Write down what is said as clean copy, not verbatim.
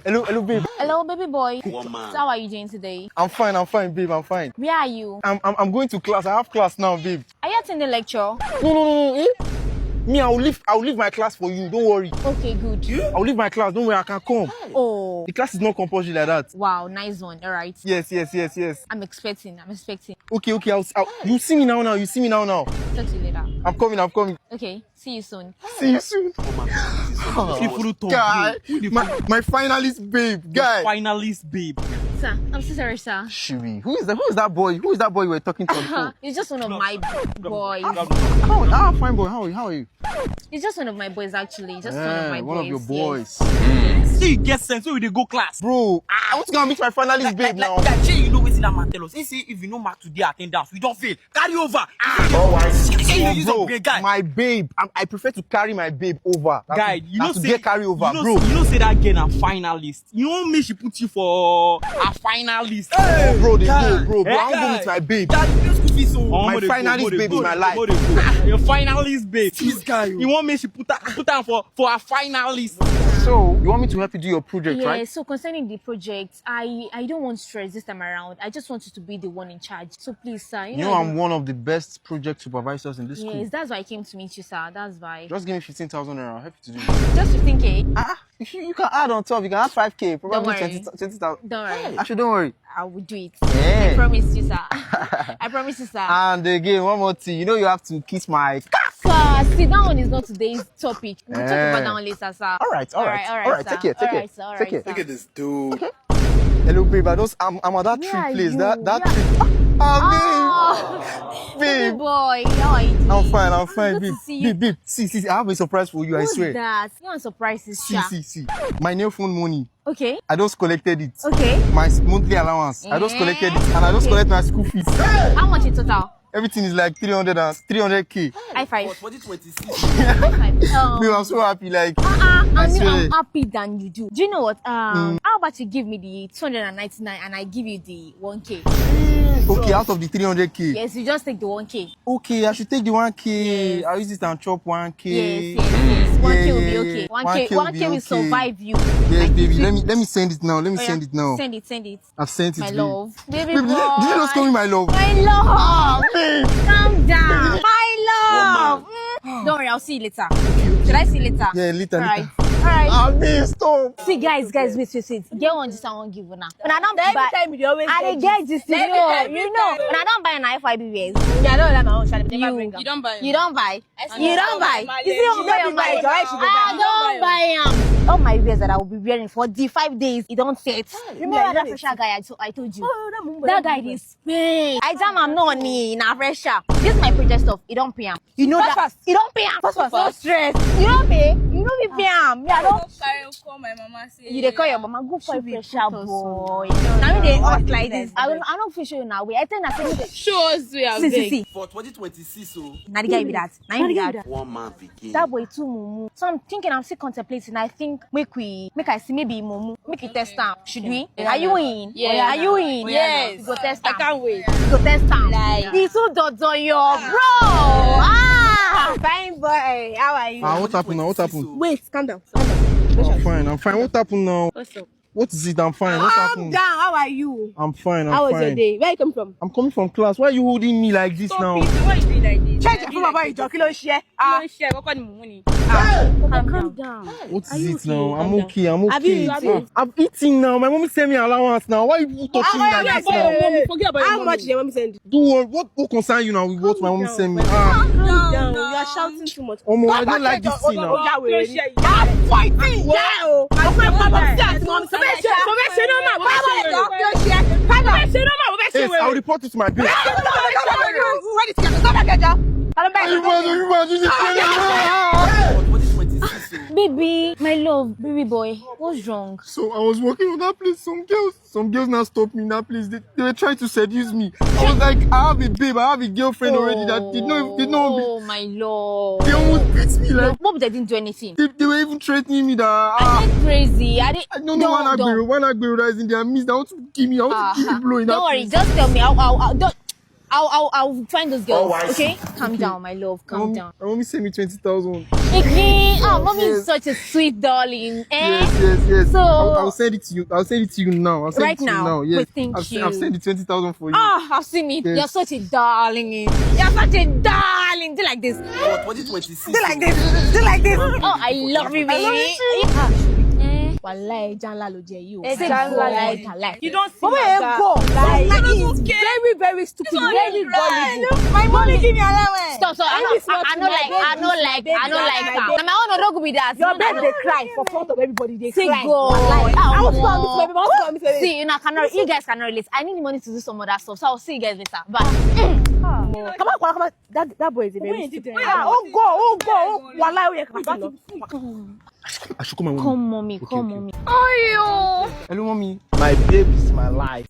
Hello, babe. Hello, baby boy. How are you doing today? I'm fine, babe. I'm fine. Where are you? I'm going to class. I have class now, babe. Are you attending the lecture? No. Eh? Me, I'll leave my class for you. Don't worry. Okay, good. I'll leave my class. Don't worry, I can come. Oh. The class is not compulsory like that. Wow, nice one. All right. Yes. I'm expecting. Okay. You see me now. Talk to you later. I'm coming. Okay, see you soon. See you soon. Guy, my finalist babe. Guy. Finalist babe. Sir, I'm so sorry, sir. Shiri. Who is that boy? Who is that boy you were talking to on the phone? He's just one of my boys. Fine boy. How are you? He's just one of my boys, actually. Just one of my boys. One of your boys. Yes. See, you get sense. So we dey go class. Bro, I want to go and meet my finalist babe now. Like, you know what that man tell us? He say if you no mark today attendance, we don't fail. Carry over. Bro, my babe. I prefer to carry my babe over. Guy, you know to get carry over, bro. You know say that girl a finalist. You know me she put you for a finalist. Hey, bro. I want to go meet my babe. My finalist babe is my life. Your finalist babe. This guy. You want me she put her for a finalist. So, you want me to help you do your project, right? Yeah, so concerning the project, I don't want stress this time around. I just want you to be the one in charge. So please, sir. You know I'm one of the best project supervisors in this school. Yes, that's why I came to meet you, sir. That's why. Just give me 15,000 naira. I'll help you to do it. Just 15K? You can add on top. You can add 5K. Probably 20,000. Don't worry. Actually, don't worry. I will do it. Yeah. I promise you, sir. I promise you, sir. And again, one more thing. You know you have to kiss my... Sir, see, that one is not today's topic. We'll talk about that one later, sir. All right. Sir. Take care. Take care. Look at this dude. Okay. Hello, babe. I'm at that tree place. That tree. Babe. Baby boy, how are you doing? I'm fine, Good babe. to see you. Babe, see, I have a surprise for you, What's I swear. that? You want surprises, sir? See. My new phone money. Okay. I just collected it. Okay. My monthly allowance. I just collected it. And I just collect my school fees. How much in total? Everything is like 300K. High five. What is 26? High five. Babe, I'm so happy. Like, I'm swear. happy than you do. Do you know what? How about you give me the 299 and I give you the 1K? Okay, out of the 300K. Yes, you just take the 1K. Okay, I should take the 1K. Yes. I'll use it and chop 1K. Yes. 1K will be Yeah. okay. 1K will be 1K will okay. survive you. Yes, Like, baby. Let me send it now. Send it now. Send it. I've sent it. My babe. love. Baby Babe, boy. did you just call me my love? My love. Babe. Calm down. My love. Don't worry, I'll see you later. Should I see you later? Yeah, later. Alright. Babe, stop. See, guys, wait. Get one just I won't give you now. When I don't buy, Every time you always I get this, you know. When I don't buy an FIB wears, Yeah, I don't like my own shall never You- bring them. you don't buy. I You don't buy. see. You don't buy. You see, She don't buy your guy, she don't buy. I don't buy them. All my wears that I will be wearing for the 5 days, it don't set. Remember that fresher guy I told you? That guy is paid. I jam am no money in a fresher. This is my project stuff. It don't pay am. You know that. It don't pay am. No stress. You don't pay. You don't be pay am. Me I don't. Call my mama say. You dey call your mama go for a fresher boy. Now you dey act like this. I don't feel sure now. Wait, I think that. Show us we are See. For 2026, so Now the guy be that. Now you be that. one man begin. That boy too mumu. So I'm thinking, I'm still contemplating. I think make I see maybe mumu. Make it test am. Should we? Are you in? Yeah. Are you in? Yes. You go test I am. can't wait. You go test am. Like. He's so dodo yo, bro. Fine boy. How are you? What happened? Wait, calm down. I'm fine. What happened now? What's up? What is it? I'm fine. What Calm happened? down. How are you? I'm fine. How was your day? Where you come from? I'm coming from class. Why are you holding me like this now? What are you doing like this? Check your phone, boy. Kilo share. Share. What kind of money? Calm down. What Are is you it now? okay? I'm Calm okay. I'm Have you okay. eaten? I'm eating now. My mom sent me allowance now. Why are you touching me like this now? Forget about how much your mom send. Do what concern you now with what my mom sent me? Calm down. You are shouting too much. I don't like this thing now. I'm fighting. Yeah. I'm Yes, I'll report it to my parents. For 2026, so Baby, my love, baby boy, what's wrong? So I was working on that place. Some girls now stopped me in that place. They were trying to seduce me. I was like, I have a babe, I have a girlfriend already that did not. Oh my lord. They almost beat me like. Hope they didn't do anything. They were even threatening me that. I get crazy. I I don't know one Agbero that is in their midst. I want to give me a blow in that Don't worry, place. just tell me. I'll find those girls. Okay? Calm down, my love. Calm down. My mommy sent me 20,000. Again, oh, mommy is Yes. such a sweet darling. Yes. So I'll send it to you. I'll send it to you now. I'll send Right it to you now? now. Yes. Wait, thank I've you. sent the 20,000 for you. Oh, I've seen it. Yes. You're such a darling. You're such a darling. Do like this. For 2026. Do like this. Do like this. Oh, I love you, baby. Wallahi, Janla lo je you. It's Say Janla go lo like je. like. You don't see Mama, my dad. go. Like, It's it's very, very stupid. Very gullible. my mommy give me allowance. Stop. I Baby is not know like my I know baby. like Baby I know is like my her. baby. Now my own dog be that. Your baby they cry for front of everybody. They Say cry. go. Wallahi. I want to Omo. go and meet my baby. I want to go and meet my baby. See, you guys cannot relate. I need money to do some other stuff, so I'll see you guys later. Bye. Come on. That boy is a very stupid. Oh, Wallahi, I should come and Come, mommy. Okay. Ayo. Hello, mommy. My babe is my life.